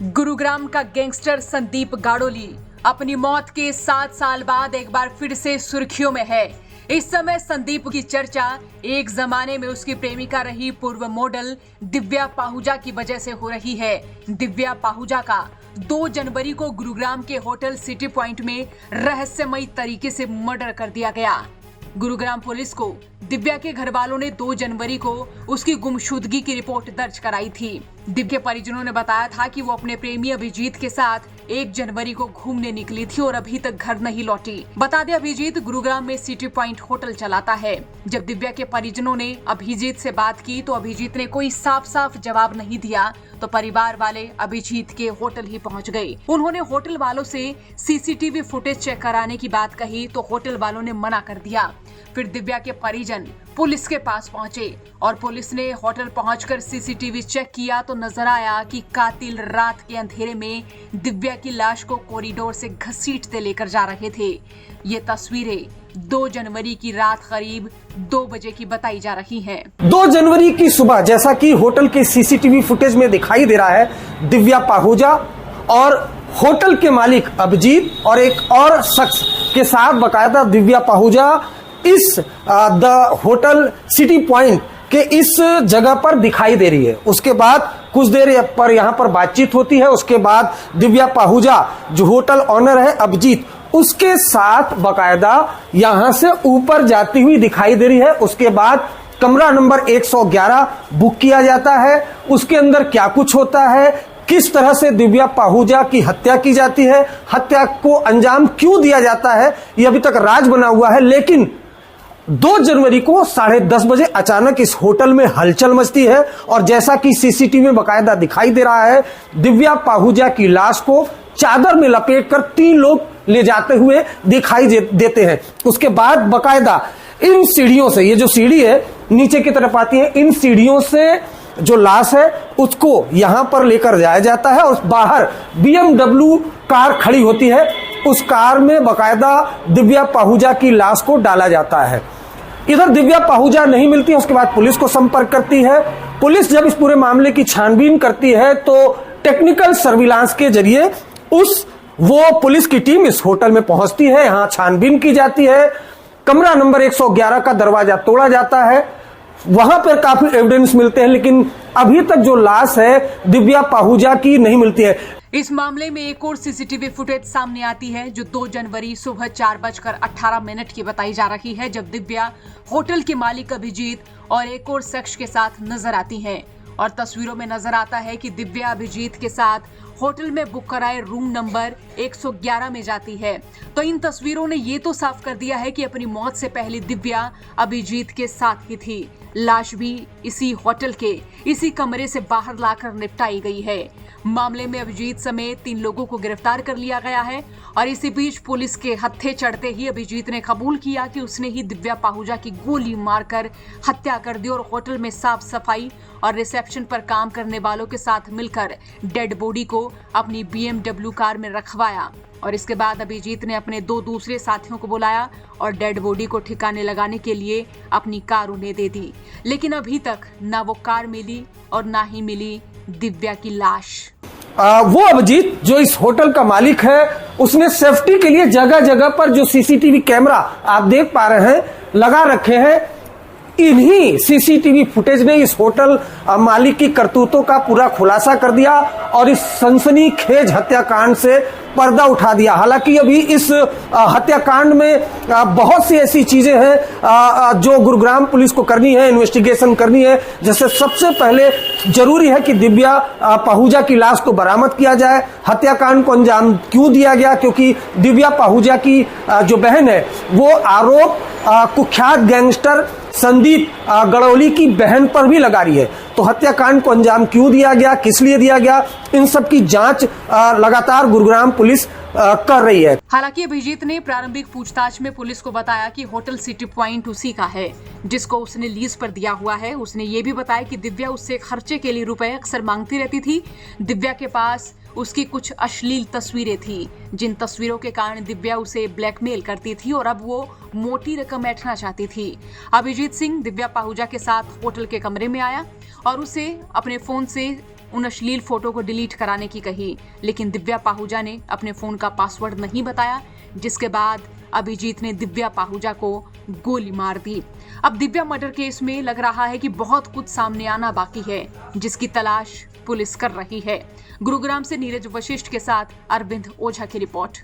गुरुग्राम का गैंगस्टर संदीप गाड़ोली अपनी मौत के 7 साल बाद एक बार फिर से सुर्खियों में है। इस समय संदीप की चर्चा एक जमाने में उसकी प्रेमिका रही पूर्व मॉडल दिव्या पाहुजा की वजह से हो रही है। दिव्या पाहुजा का 2 जनवरी को गुरुग्राम के होटल सिटी पॉइंट में रहस्यमयी तरीके से मर्डर कर दिया गया। गुरुग्राम पुलिस को दिव्या के घर वालों ने 2 जनवरी को उसकी गुमशुदगी की रिपोर्ट दर्ज कराई थी। दिव्या के परिजनों ने बताया था कि वो अपने प्रेमी अभिजीत के साथ 1 जनवरी को घूमने निकली थी और अभी तक घर नहीं लौटी। बता दें, अभिजीत गुरुग्राम में सिटी पॉइंट होटल चलाता है। जब दिव्या के परिजनों ने अभिजीत से बात की तो अभिजीत ने कोई साफ जवाब नहीं दिया, तो परिवार वाले अभिजीत के होटल ही पहुंच गए। उन्होंने होटल वालों से सीसीटीवी फुटेज चेक कराने की बात कही तो होटल वालों ने मना कर दिया। फिर दिव्या के परिजन पुलिस के पास पहुंचे और पुलिस ने होटल पहुंचकर सीसीटीवी चेक किया तो नजर आया कि कातिल रात के अंधेरे में दिव्या की लाश को कॉरिडोर से घसीटते लेकर जा रहे थे। ये तस्वीरें 2 जनवरी की रात करीब 2 बजे की बताई जा रही हैं। 2 जनवरी की सुबह, जैसा कि होटल के सीसीटीवी फुटेज में दिखाई दे रहा है, दिव्या पाहुजा और होटल के मालिक अभिजीत और एक और शख्स के साथ बकायदा दिव्या पाहुजा इस द होटल सिटी पॉइंट के इस जगह पर दिखाई दे रही है। उसके बाद कुछ देर पर यहाँ पर बातचीत होती है। उसके बाद दिव्या पाहुजा जो होटल ऑनर है अभिजीत, उसके साथ बकायदा यहाँ से ऊपर जाती हुई दिखाई दे रही है। उसके बाद कमरा नंबर 111 बुक किया जाता है। उसके अंदर क्या कुछ होता है, किस तरह से दिव्या पाहुजा की हत्या की जाती है, हत्या को अंजाम क्यों दिया जाता है, यह अभी तक राज बना हुआ है। लेकिन 2 जनवरी को 10:30 बजे अचानक इस होटल में हलचल मचती है और जैसा कि सीसीटीवी में बकायदा दिखाई दे रहा है, दिव्या पाहुजा की लाश को चादर में लपेटकर 3 लोग ले जाते हुए दिखाई देते हैं। उसके बाद बकायदा इन सीढ़ियों से, ये जो सीढ़ी है नीचे की तरफ आती है, इन सीढ़ियों से जो लाश है उसको यहां पर लेकर जाया जाता है और बाहर BMW कार खड़ी होती है। उस कार में बकायदा दिव्या पाहुजा की लाश को डाला जाता है। इधर दिव्या पाहुजा नहीं मिलती है। उसके बाद पुलिस को संपर्क करती है। पुलिस जब इस पूरे मामले की छानबीन करती है तो टेक्निकल सर्विलांस के जरिए वो पुलिस की टीम इस होटल में पहुंचती है। यहां छानबीन की जाती है। कमरा नंबर 111 का दरवाजा तोड़ा जाता है। वहां पर काफी एविडेंस मिलते हैं, लेकिन अभी तक जो लाश है दिव्या पाहुजा की नहीं मिलती है। इस मामले में एक और सीसीटीवी फुटेज सामने आती है जो 2 जनवरी सुबह 4:18 की बताई जा रही है, जब दिव्या होटल के मालिक अभिजीत और एक और शख्स के साथ नजर आती हैं और तस्वीरों में नजर आता है कि दिव्या अभिजीत के साथ होटल में बुक कराए रूम नंबर 111 में जाती है। तो इन तस्वीरों ने ये तो साफ कर दिया है कि अपनी मौत से पहले दिव्या अभिजीत के साथ ही थी। लाश भी इसी होटल के इसी कमरे से बाहर लाकर निपटाई गई है। मामले में अभिजीत समेत 3 लोगों को गिरफ्तार कर लिया गया है और इसी बीच पुलिस के हत्थे चढ़ते ही अभिजीत ने कबूल किया कि उसने ही दिव्या पाहुजा की गोली मारकर हत्या कर दी और होटल में साफ सफाई और रिसेप्शन पर काम करने वालों के साथ मिलकर डेड बॉडी को अपनी BMW कार में रखवाया। और इसके बाद अभिजीत ने अपने 2 दूसरे साथियों को बुलाया और डेड बॉडी को ठिकाने लगाने के लिए अपनी कार उन्हें दे दी। लेकिन अभी तक ना वो कार मिली और ना ही मिली दिव्या की लाश। वो अभिजीत जो इस होटल का मालिक है, उसने सेफ्टी के लिए जगह जगह पर जो सीसीटीवी कैमरा आप देख पा रहे हैं लगा रखे हैं। इन्हीं सीसीटीवी फुटेज ने इस होटल मालिक की करतूतों का पूरा खुलासा कर दिया और इस सनसनीखेज हत्याकांड से पर्दा उठा दिया। हालांकि अभी इस हत्याकांड में बहुत सी ऐसी चीजें हैं जो गुरुग्राम पुलिस को करनी है, इन्वेस्टिगेशन करनी है। जैसे सबसे पहले जरूरी है कि दिव्या पाहुजा की लाश को बरामद किया जाए। हत्याकांड को अंजाम क्यों दिया गया, क्योंकि दिव्या पाहुजा की जो बहन है वो आरोप कुख्यात गैंगस्टर संदीप गाड़ोली की बहन पर भी लगा रही है। तो हत्याकांड को अंजाम क्यों दिया गया, किस लिए दिया गया, इन सब की जांच लगातार गुरुग्राम पुलिस कर रही है। हालांकि अभिजीत ने प्रारंभिक पूछताछ में पुलिस को बताया कि होटल सिटी पॉइंट उसी का है जिसको उसने लीज पर दिया हुआ है। उसने ये भी बताया कि दिव्या उससे खर्चे के लिए रुपए अक्सर मांगती रहती थी। दिव्या के पास उसकी कुछ अश्लील तस्वीरें थी, जिन तस्वीरों के कारण दिव्या उसे ब्लैकमेल करती थी और अब वो मोटी रकम ऐंठना चाहती थी। अभिजीत सिंह दिव्या पाहुजा के साथ होटल के कमरे में आया और उसे अपने फोन से उन अश्लील फोटो को डिलीट कराने की कही, लेकिन दिव्या पाहुजा ने अपने फोन का पासवर्ड नहीं बताया, जिसके बाद अभिजीत ने दिव्या पाहुजा को गोली मार दी। अब दिव्या मर्डर केस में लग रहा है कि बहुत कुछ सामने आना बाकी है, जिसकी तलाश पुलिस कर रही है। गुरुग्राम से नीरज वशिष्ठ के साथ अरविंद ओझा की रिपोर्ट।